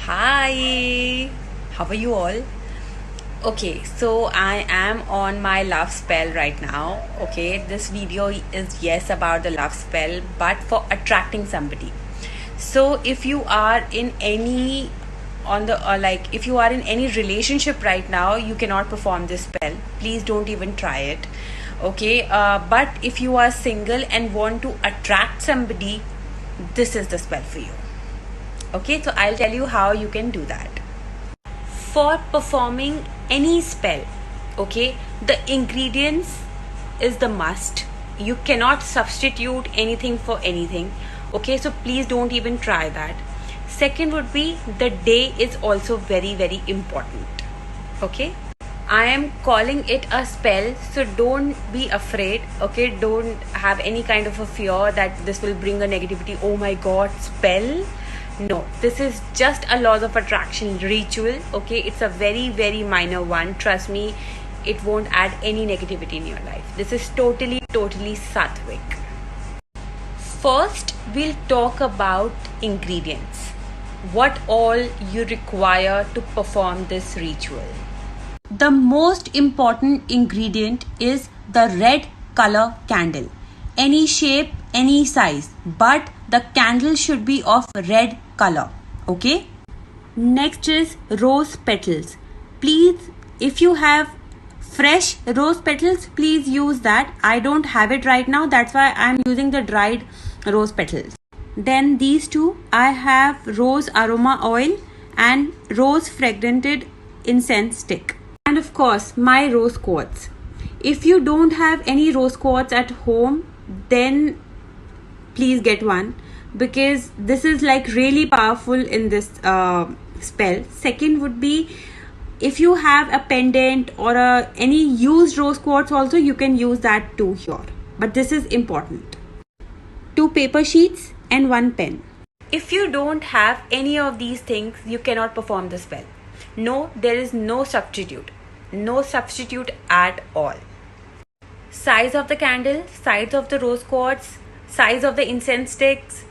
Hi, how are you all? Okay, so I am on my love spell right now. Okay, this video is yes about the love spell, but for attracting somebody. So if you are in any on the if you are in any relationship right now, you cannot perform this spell. Please don't even try it. Okay, but if you are single and want to attract somebody, this is the spell for you. Okay, so I'll tell you how you can do that. For performing any spell, okay, the ingredients is the must. You cannot substitute anything for anything. Okay, so please don't even try that. Second would be the day is also very important. Okay, I am calling it a spell, so don't be afraid. Okay, don't have any kind of a fear that this will bring a negativity. Oh my god, spell. No, this is just a laws of attraction ritual. Okay, it's a very minor one. Trust me, it won't add any negativity in your life. This is totally sattvic. First, we'll talk about ingredients. What all you require to perform this ritual. The most important ingredient is the red color candle. Any shape, any size, but the candle should be of red color. Okay. Next is rose petals. Please, if you have fresh rose petals, please use that. I don't have it right now, that's why I'm using the dried rose petals. Then these two, I have rose aroma oil and rose fragranted incense stick. And of course, my rose quartz. If you don't have any rose quartz at home, then please get one, because this is like really powerful in this spell. Second would be, if you have a pendant or any used rose quartz also, you can use that too here, but this is important. 2 paper sheets and 1 pen. If you don't have any of these things, you cannot perform the spell. No, there is no substitute at all. Size of the candle, size of the rose quartz, size of the incense sticks,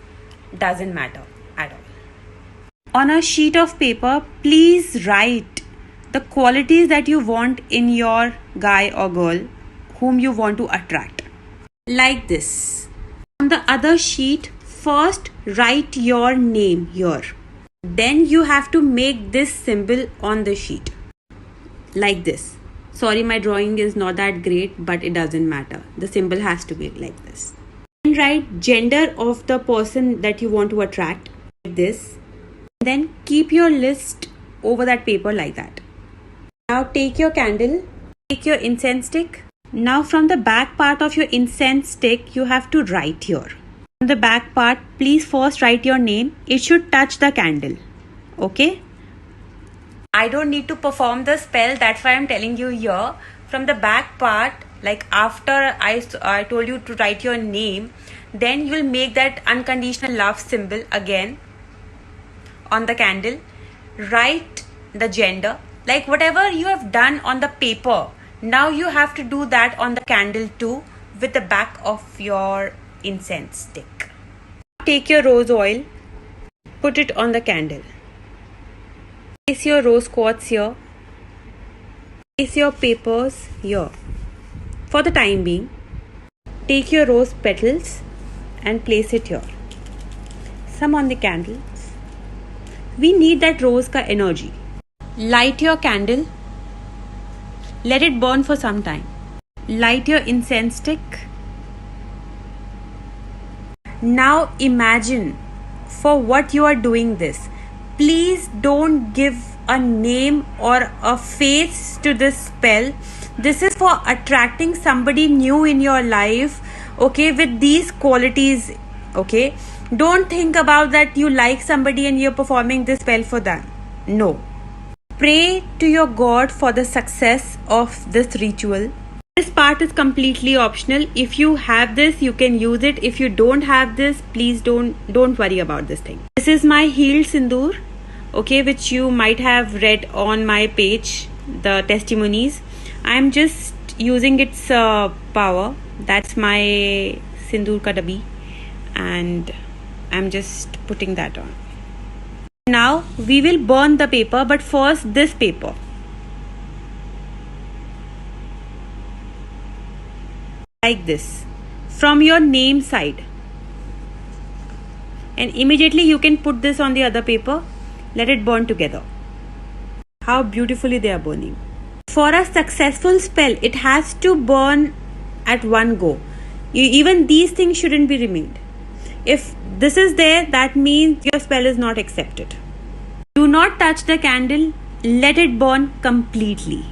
doesn't matter at all. On a sheet of paper, please write the qualities that you want in your guy or girl whom you want to attract. Like this. On the other sheet, first write your name here. Then you have to make this symbol on the sheet. Like this. Sorry, my drawing is not that great, but it doesn't matter. The symbol has to be like this. And write gender of the person that you want to attract, like this. Then keep your list over that paper like that. Now take your candle, take your incense stick. Now from the back part of your incense stick, you have to write here. On the back part, please first write your name. It should touch the candle. Okay? I don't need to perform the spell, that's why I'm telling you here. From the back part, like after I told you to write your name, then you'll make that unconditional love symbol again on the candle. Write the gender, like whatever you have done on the paper, now you have to do that on the candle too, with the back of your incense stick. Take your rose oil, put it on the candle. Place your rose quartz here. Place your papers here. For the time being, take your rose petals and place it here. Some on the candles. We need that rose ka energy. Light your candle. Let it burn for some time. Light your incense stick. Now imagine for what you are doing this. Please don't give a name or a face to this spell. This is for attracting somebody new in your life, okay, with these qualities. Okay, don't think about that you like somebody and you're performing this spell for them. No. Pray to your God for the success of this ritual. This part is completely optional. If you have this, you can use it. If you don't have this, please don't worry about this thing. This is my healed sindoor, okay, which you might have read on my page, the testimonies. I'm just using its power. That's my sindoor ka dabi, and I'm just putting that on. Now we will burn the paper, but first this paper. Like this. From your name side. And immediately you can put this on the other paper. Let it burn together. How beautifully they are burning. For a successful spell, it has to burn at one go. Even these things shouldn't be remained. If this is there, that means your spell is not accepted. Do not touch the candle. Let it burn completely.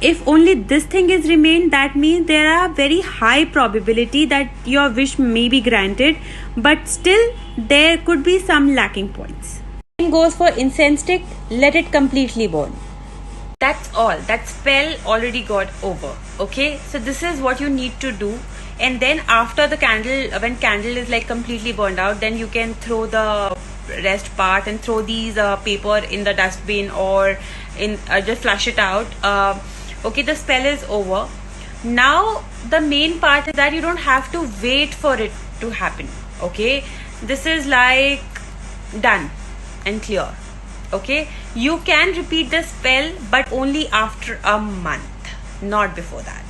If only this thing is remained, that means there are very high probability that your wish may be granted, but still there could be some lacking points. Same goes for incense stick. Let it completely burn. That's all. That spell already got over. Okay, so this is what you need to do. And then after the candle, when candle is like completely burned out, then you can throw the rest part and throw these paper in the dustbin, or in just flush it out. Okay, the spell is over. Now the main part is that you don't have to wait for it to happen. Okay, this is like done and clear. Okay, you can repeat the spell, but only after a month, not before that.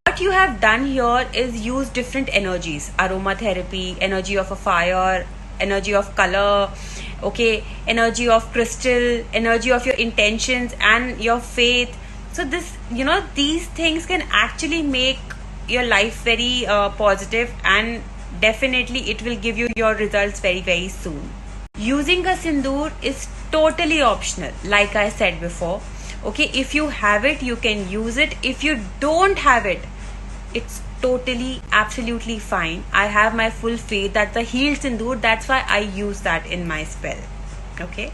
What you have done here is use different energies: aromatherapy, energy of a fire, energy of color, okay, energy of crystal, energy of your intentions and your faith. So this, these things can actually make your life very positive, and definitely it will give you your results very, very soon. Using a sindoor is totally optional, like I said before. Okay, if you have it, you can use it. If you don't have it, it's totally, absolutely fine. I have my full faith that the healed sindoor, that's why I use that in my spell. Okay.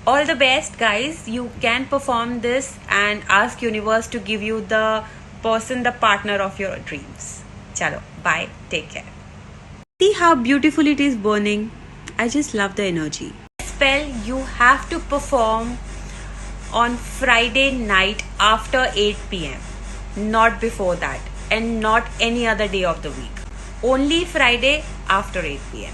All the best, guys. You can perform this and ask universe to give you the person, the partner of your dreams. Chalo, bye. Take care. See how beautiful it is burning. I just love the energy. Spell you have to perform on Friday night after 8 p.m. Not before that, and not any other day of the week. Only Friday after 8 p.m.